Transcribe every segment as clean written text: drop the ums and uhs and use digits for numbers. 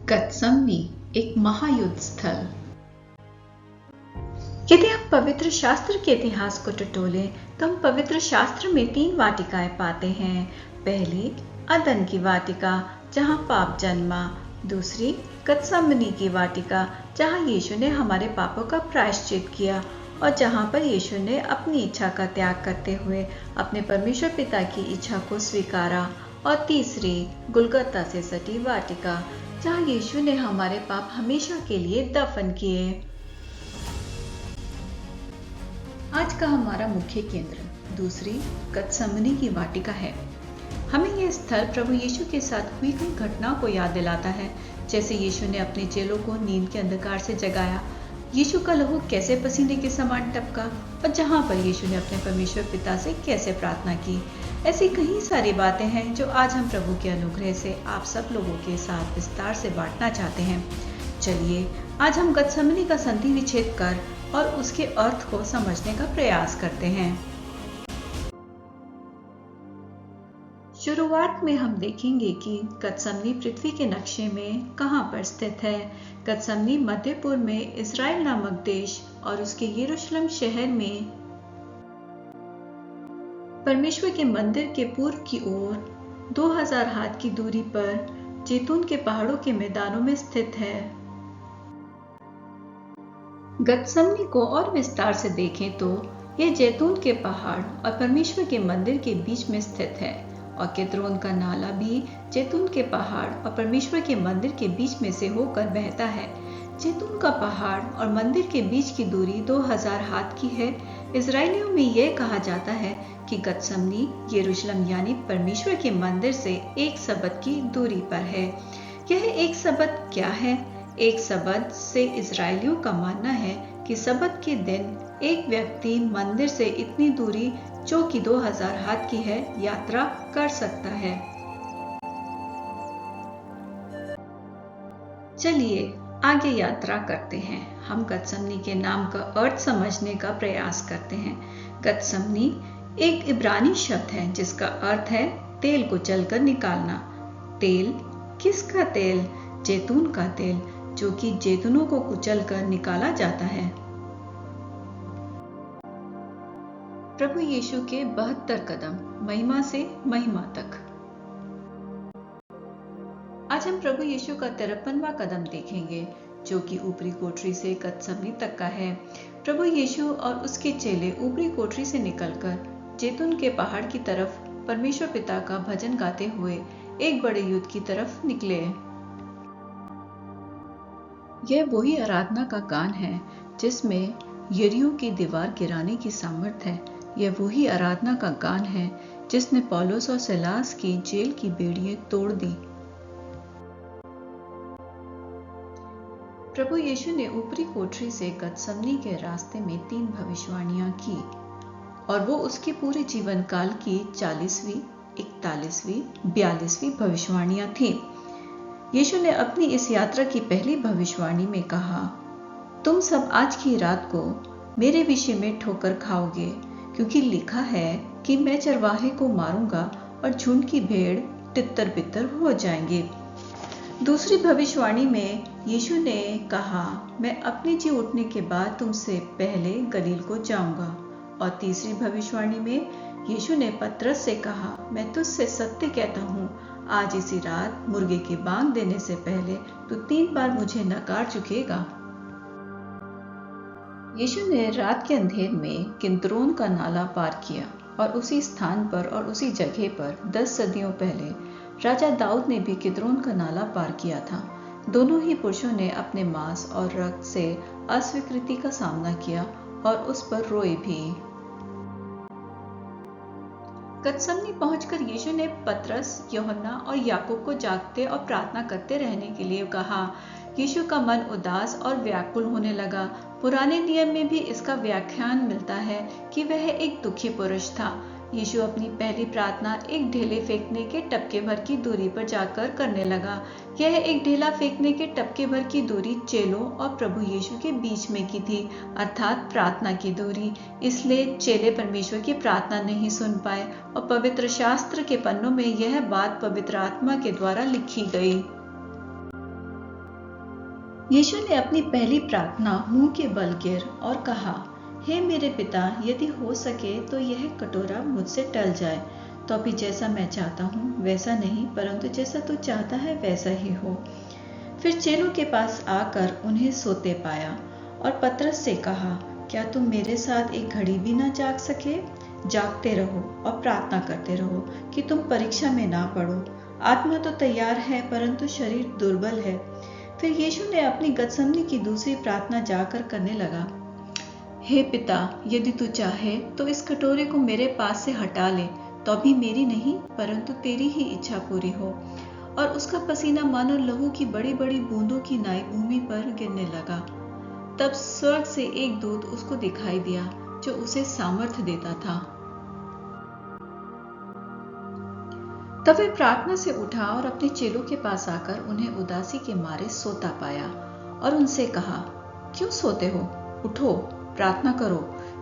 गत्समनी एक महायुद्ध स्थल। यदि हम पवित्र शास्त्र के इतिहास को टटोलें तो हम पवित्र शास्त्र में 3 वाटिकाएं पाते हैं। पहली अदन की वाटिका जहां पाप जन्मा, दूसरी गत्समनी की वाटिका जहां यीशु ने हमारे पापों का प्रायश्चित किया और जहां पर यीशु ने अपनी इच्छा का त्याग करते हुए अपने परमेश्वर पिता की इच्छा को स्वीकारा, और तीसरी गुलगुता से सटी वाटिका जहां यीशु ने हमारे पाप हमेशा के लिए दफन किए। आज का हमारा मुख्य केंद्र दूसरी गत्समनी की वाटिका है। हमें यह स्थल प्रभु यीशु के साथ हुई कई घटनाओं को याद दिलाता है, जैसे यीशु ने अपने चेलों को नींद के अंधकार से जगाया, यीशु का लहू कैसे पसीने के समान टपका, और जहां पर यीशु ने अपने परमेश्वर पिता से कैसे प्रार्थना की। ऐसी कई सारी बातें हैं जो आज हम प्रभु के अनुग्रह से आप सब लोगों के साथ विस्तार से बांटना चाहते हैं। चलिए आज हम गत्समनी का संधि विच्छेद कर और उसके अर्थ को समझने का प्रयास करते हैं। शुरुआत में हम देखेंगे कि गत्समनी पृथ्वी के नक्शे में कहां पर स्थित है। गत्समनी मध्य पूर्व में इस्राएल नामक देश और उसके यरूशलेम शहर में परमेश्वर के मंदिर के पूर्व की ओर 2000 हाथ की दूरी पर जैतून के पहाड़ों के मैदानों में स्थित है। गत्समनी को और विस्तार से देखें तो यह जैतून के पहाड़ और परमेश्वर के मंदिर के बीच में स्थित है, और किद्रोन का नाला भी जैतून के पहाड़ और परमेश्वर के मंदिर के बीच में से होकर बहता है। जैतून का पहाड़ और मंदिर के बीच की दूरी 2000 हाथ की है। इजरायलियों में यह कहा जाता है कि गत्समनी यरूशलेम यानी परमेश्वर के मंदिर से 1 सबत की दूरी पर है। यह 1 सबत क्या है? 1 सबत से इजरायलियों का मानना है कि सबत के दिन एक व्यक्ति मंदिर से इतनी दूरी जो कि 2000 हाथ की है यात्रा कर सकता है। चलिए आगे यात्रा करते हैं। हम गत्समनी के नाम का अर्थ समझने का प्रयास करते हैं। गत्समनी एक इब्रानी शब्द है जिसका अर्थ है तेल को जलकर निकालना। तेल किसका तेल? जैतून का तेल, जो कि जैतूनों को कुचलकर निकाला जाता है। प्रभु यीशु के 72 कदम महिमा से महिमा तक। आज हम प्रभु यीशु का 53वां कदम देखेंगे, जो कि ऊपरी कोठरी से गत्समनी तक का है। प्रभु यीशु और उसके चेले ऊपरी कोठरी से निकलकर जैतून के पहाड़ की तरफ परमेश्वर पिता का भजन गाते हुए एक बड़े युद्ध की तरफ निकले। यह वही आराधना का गान है जिसमें यरीहो की दीवार गिराने की सामर्थ्य है। यह वही आराधना का गान है जिसने पौलुस और सीलास की जेल की बेड़ियां तोड़ दी। प्रभु यीशु ने ऊपरी कोठरी से गत्समनी के रास्ते में 3 भविष्यवाणियां की, और वो उसके पूरे जीवन काल की 40वीं, 41वीं, 42वीं भविष्यवाणियां थी। यीशु ने अपनी इस यात्रा की पहली भविष्यवाणी में कहा, तुम सब आज की रात को मेरे विषय में ठोकर खाओगे, क्योंकि लिखा है कि मैं चरवाहे को मारूंगा और झुंड की भेड़ तितर बितर हो जाएंगे। दूसरी भविष्यवाणी में यीशु ने कहा, मैं अपने जी उठने के बाद तुमसे पहले गलील को जाऊंगा। और तीसरी भविष्यवाणी में यीशु ने पतरस से कहा, मैं तुझसे सत्य कहता हूँ, आज इसी रात मुर्गे के बांग देने से पहले तू 3 बार मुझे नकार चुकेगा। यीशु ने रात के अंधेर में किद्रोन का नाला पार किया, और उसी स्थान पर और उसी जगह पर 10 सदियों पहले राजा दाऊद ने भी किद्रोन का नाला पार किया था। दोनों ही पुरुषों ने अपने मांस और रक्त से अस्वीकृति का सामना किया और उस पर रोए भी। गत्समनी पहुंचकर यीशु ने पतरस, यूहन्ना और याकूब को जागते और प्रार्थना करते रहने के लिए कहा। यीशु का मन उदास और व्याकुल होने लगा। पुराने नियम में भी इसका व्याख्यान मिलता है कि वह एक दुखी पुरुष था। यीशु अपनी पहली प्रार्थना एक ढेले फेंकने के टपके भर की दूरी पर जाकर करने लगा। यह एक ढेला फेंकने के टपके भर की दूरी चेलों और प्रभु यीशु के बीच में की थी, अर्थात प्रार्थना की दूरी। इसलिए चेले परमेश्वर की प्रार्थना नहीं सुन पाए, और पवित्र शास्त्र के पन्नों में यह बात पवित्र आत्मा के द्वारा लिखी गई। यीशु ने अपनी पहली प्रार्थना मुंह के बल गिर और कहा, हे मेरे पिता, यदि हो सके तो यह कटोरा मुझसे टल जाए, तो अभी जैसा मैं चाहता हूँ वैसा नहीं, परंतु जैसा तू चाहता है वैसा ही हो। फिर चेलों के पास आकर उन्हें सोते पाया और पतरस से कहा, क्या तुम मेरे साथ एक घड़ी भी ना जाग सके? जागते रहो और प्रार्थना करते रहो कि तुम परीक्षा में ना पड़ो। आत्मा तो तैयार है परंतु शरीर दुर्बल है। फिर यीशु ने अपनी गतसमनी की दूसरी प्रार्थना जाकर करने लगा, हे पिता, यदि तू चाहे तो इस कटोरे को मेरे पास से हटा ले, तो भी मेरी नहीं परंतु तेरी ही इच्छा पूरी हो। और उसका पसीना मानो लहू की बड़ी बड़ी बूंदों की नाई भूमि पर गिरने लगा। तब स्वर्ग से एक दूत उसको दिखाई दिया जो उसे सामर्थ्य देता था। तब वह प्रार्थना से उठा और अपने चेलों के पास आकर उन्हें उदासी के मारे सोता पाया और उनसे कहा, क्यों सोते हो? उठो, प्रार्थना करो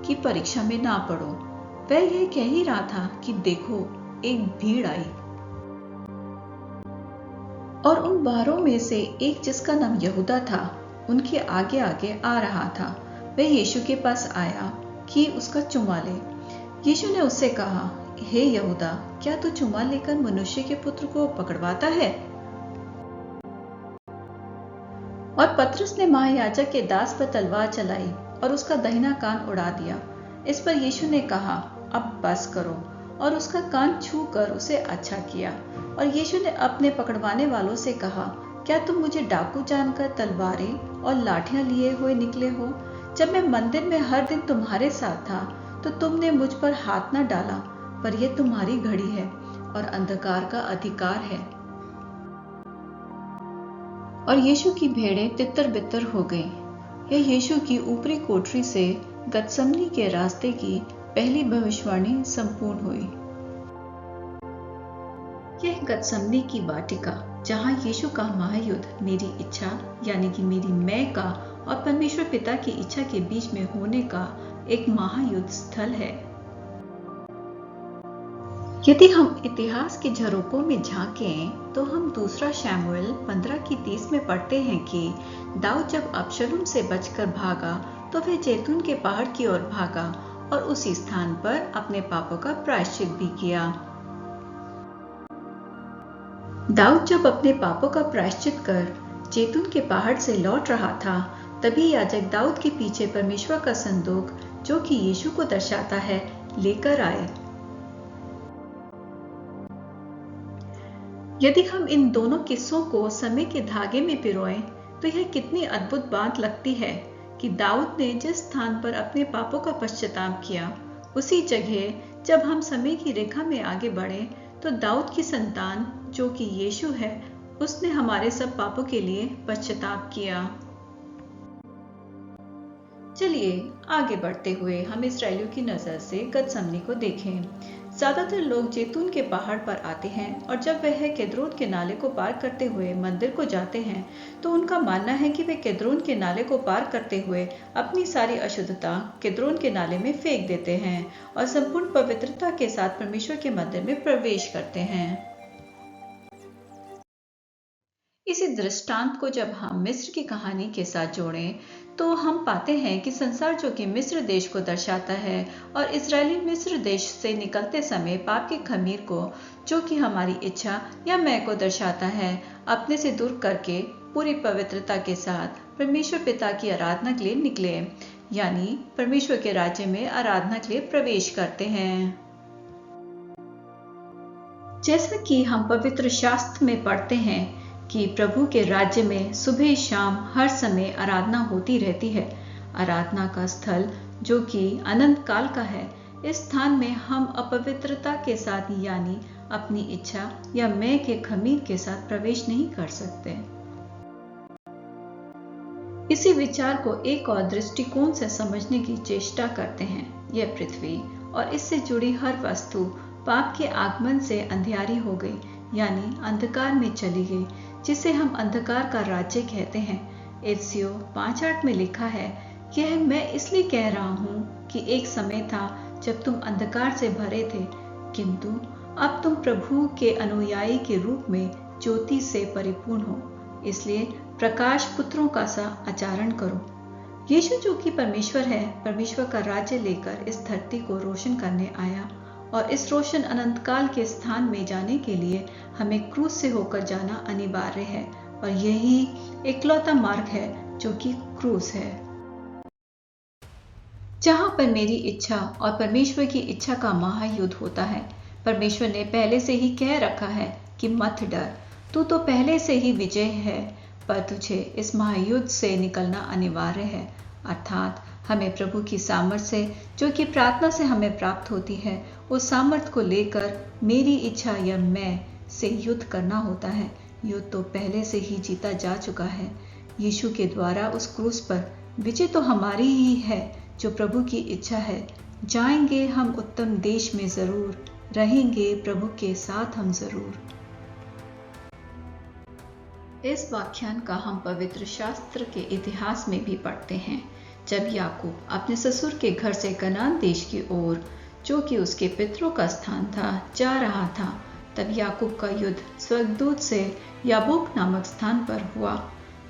कि परीक्षा में ना पड़ो। वह यह कह ही रहा था कि देखो, एक भीड़ आई और उन 12 में से एक, जिसका नाम यहूदा था, उनके आगे आगे आ रहा था। वह यीशु के पास आया कि उसका चुम्मा ले। यीशु ने उससे कहा, हे यहूदा, क्या तू चुम्मा लेकर मनुष्य के पुत्र को पकड़वाता है? और पतरस ने महायाजक के दास पर तलवार चलाई और उसका दाहिना कान उड़ा दिया। इस पर यीशु ने कहा, अब बस करो, और उसका कान छू कर उसे अच्छा किया। और यीशु ने अपने पकड़वाने वालों से कहा, क्या तुम मुझे डाकू जानकर तलवारें और लाठियां लिए हुए निकले हो? जब मैं मंदिर में हर दिन तुम्हारे साथ था तो तुमने मुझ पर हाथ न डाला, पर यह तुम्हारी घड़ी है और अंधकार का अधिकार है। और यीशु की भेड़ें तितर बितर हो गईं। यह यीशु की ऊपरी कोठरी से गतसमनी के रास्ते की पहली भविष्यवाणी संपूर्ण हुई। यह गतसमनी की वाटिका, जहां यीशु का महायुद्ध मेरी इच्छा यानी कि मेरी मैं का और परमेश्वर पिता की इच्छा के बीच में होने का एक महायुद्ध स्थल है। यदि हम इतिहास के झरोकों में झांकें तो हम दूसरा शमूएल 15:30 में पढ़ते हैं कि दाऊद जब अबशलोम से बचकर भागा तो वह जैतून के पहाड़ की ओर भागा और उसी स्थान पर अपने पापों का प्रायश्चित भी किया। दाऊद जब अपने पापों का प्रायश्चित कर जैतून के पहाड़ से लौट रहा था, तभी याजक दाऊद के पीछे परमेश्वर का संदूक, जो कि यीशु को दर्शाता है, लेकर आए। यदि हम इन दोनों किस्सों को समय के धागे में पिरोएं तो यह कितनी अद्भुत बात लगती है कि दाऊद ने जिस स्थान पर अपने पापों का पश्चाताप किया, उसी जगह जब हम समय की रेखा में आगे बढ़े तो दाऊद की संतान, जो कि यीशु है, उसने हमारे सब पापों के लिए पश्चाताप किया। चलिए आगे बढ़ते हुए हम इस्राएलियों की नजर से गतसमनी को देखें। ज्यादातर लोग जैतून के पहाड़ पर आते हैं और जब वह केद्रोन के नाले को पार करते हुए मंदिर को जाते हैं तो उनका मानना है कि वे केद्रोन के नाले को पार करते हुए अपनी सारी अशुद्धता केद्रोन के नाले में फेंक देते हैं और संपूर्ण पवित्रता के साथ परमेश्वर के मंदिर में प्रवेश करते हैं। इसी दृष्टांत को जब हम मिस्र की कहानी के साथ जोड़ें तो हम पाते हैं कि संसार, जो कि मिस्र देश को दर्शाता है, और इजरायली मिस्र देश से निकलते समय पाप के खमीर को, जो कि हमारी इच्छा या मैं को दर्शाता है, अपने से दूर करके पूरी पवित्रता के साथ परमेश्वर पिता की आराधना के लिए निकले, यानी परमेश्वर के राज्य में आराधना के लिए प्रवेश करते हैं। जैसा कि हम पवित्र शास्त्र में पढ़ते हैं कि प्रभु के राज्य में सुबह शाम हर समय आराधना होती रहती है। आराधना का स्थल, जो कि अनंत काल का है, इस स्थान में हम अपवित्रता के साथ यानी अपनी इच्छा या मैं के खमीर के साथ प्रवेश नहीं कर सकते। इसी विचार को एक और दृष्टिकोण से समझने की चेष्टा करते हैं। यह पृथ्वी और इससे जुड़ी हर वस्तु पाप के आगमन से अंधियारी हो गई, यानी अंधकार में चली गई, जिसे हम अंधकार का राज्य कहते हैं। एफिसियों 5:8 में लिखा है, यह मैं इसलिए कह रहा हूँ कि एक समय था जब तुम अंधकार से भरे थे, किंतु अब तुम प्रभु के अनुयायी के रूप में ज्योति से परिपूर्ण हो। इसलिए प्रकाश पुत्रों का सा आचरण करो। यीशु जो कि परमेश्वर है, परमेश्वर का राज्य लेकर इस धरती को रोशन करने आया और इस रोशन अनंत काल के स्थान में जाने के लिए हमें क्रूस से होकर जाना अनिवार्य है और यही इकलौता मार्ग है जो कि क्रूस है। जहां पर मेरी इच्छा और परमेश्वर की इच्छा का महायुद्ध होता है, परमेश्वर ने पहले से ही कह रखा है कि मत डर, तू तो पहले से ही विजय है, पर तुझे इस महायुद्ध से निकलना अनिवार्य है। अर्थात हमें प्रभु की सामर्थ्य से, जो कि प्रार्थना से हमें प्राप्त होती है, उस सामर्थ्य को लेकर मेरी इच्छा या मैं से युद्ध करना होता है। युद्ध तो पहले से ही जीता जा चुका है। यीशु के द्वारा उस क्रूस पर विजय तो हमारी ही है। जो प्रभु की इच्छा है, जाएंगे हम उत्तम देश में जरूर, रहेंगे प्रभु के साथ हम जरूर। इस व्याख्यान का हम पवित्र शास्त्र के इतिहास में भी पढ़ते हैं। जब याकूब अपने ससुर के घर से कनान देश की ओर, जो कि उसके पितरों का स्थान था, जा रहा था, तब याकूब का युद्ध स्वर्गदूत से याबोक नामक स्थान पर हुआ।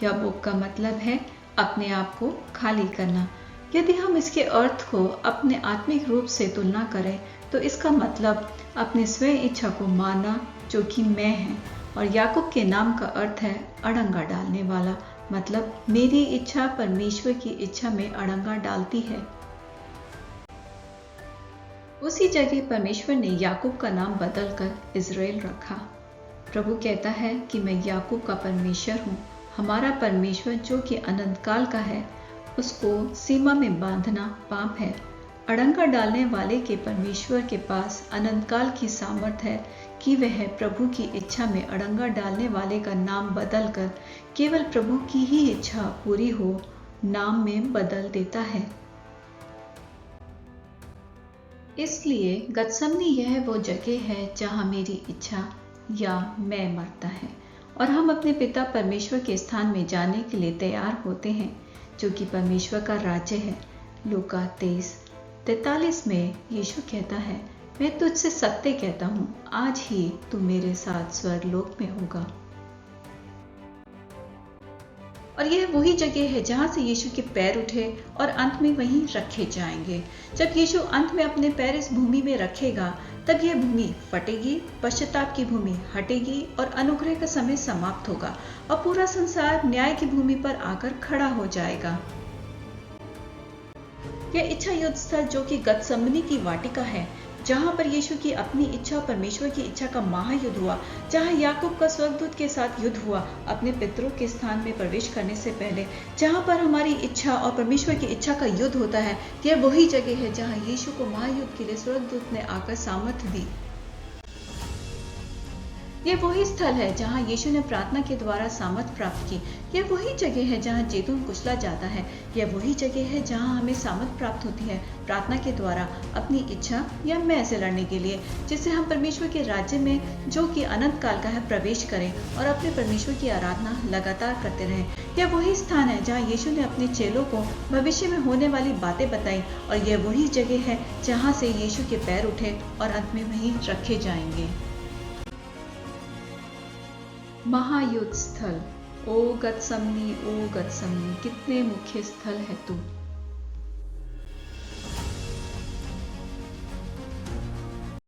याबोक का मतलब है अपने आप को खाली करना। यदि हम इसके अर्थ को अपने आत्मिक रूप से तुलना करें तो इसका मतलब अपने स्वयं इच्छा को मारना, जो कि मैं है। और याकूब के नाम का अर्थ है अड़ंगा डालने वाला, मतलब मेरी इच्छा परमेश्वर की इच्छा में अड़ंगा डालती है। उसी जगह परमेश्वर ने याकूब का नाम बदलकर इज़राइल रखा। प्रभु कहता है कि मैं याकूब का परमेश्वर हूँ। हमारा परमेश्वर जो कि अनंत काल का है, उसको सीमा में बांधना पाप है। अड़ंगा डालने वाले के परमेश्वर के पास अनंत काल की सामर्थ है कि वह प्रभु की इच्छा में अड़ंगा डालने वाले का नाम बदलकर केवल प्रभु की ही इच्छा पूरी हो, नाम में बदल देता है। इसलिए गतसमनी यह वो जगह है जहां मेरी इच्छा या मैं मरता है और हम अपने पिता परमेश्वर के स्थान में जाने के लिए तैयार होते हैं, जो कि परमेश्वर का राज्य है। लूका 23:43 में यीशु कहता है, मैं तुझसे सत्य कहता हूँ, आज ही तू मेरे साथ स्वर्गलोक में होगा। और यह वही जगह है जहां से यीशु के पैर उठे और अंत में वहीं रखे जाएंगे। जब यीशु अंत में अपने पैर इस भूमि में रखेगा, तब यह भूमि फटेगी, पश्चाताप की भूमि हटेगी और अनुग्रह का समय समाप्त होगा और पूरा संसार न्याय की भूमि पर आकर खड़ा हो जाएगा। यह इच्छा युद्ध स्थल, जो कि गतसमनी की वाटिका है, जहां पर यीशु की अपनी इच्छा और परमेश्वर की इच्छा का महायुद्ध हुआ, जहां याकूब का स्वर्गदूत के साथ युद्ध हुआ अपने पितरों के स्थान में प्रवेश करने से पहले, जहां पर हमारी इच्छा और परमेश्वर की इच्छा का युद्ध होता है। यह वही जगह है जहां यीशु को महायुद्ध के लिए स्वर्गदूत ने आकर सामर्थ दी। यह वही स्थल है जहां यीशु ने प्रार्थना के द्वारा सामर्थ प्राप्त की। यह वही जगह है जहां जैतून कुचला जाता है। यह वही जगह है जहां हमें सामर्थ प्राप्त होती है प्रार्थना के द्वारा अपनी इच्छा या मैं से लड़ने के लिए, जिससे हम परमेश्वर के राज्य में, जो कि अनंत काल का है, प्रवेश करें और अपने परमेश्वर की आराधना लगातार करते रहें। यह वही स्थान है जहाँ यीशु ने अपने चेलों को भविष्य में होने वाली बातें बताई और यह वही जगह है जहाँ से यीशु के पैर उठे और अंत में वहीं रखे जाएंगे। महायुद्ध स्थल। ओ गतसमनी, कितने मुख्य स्थल है तू।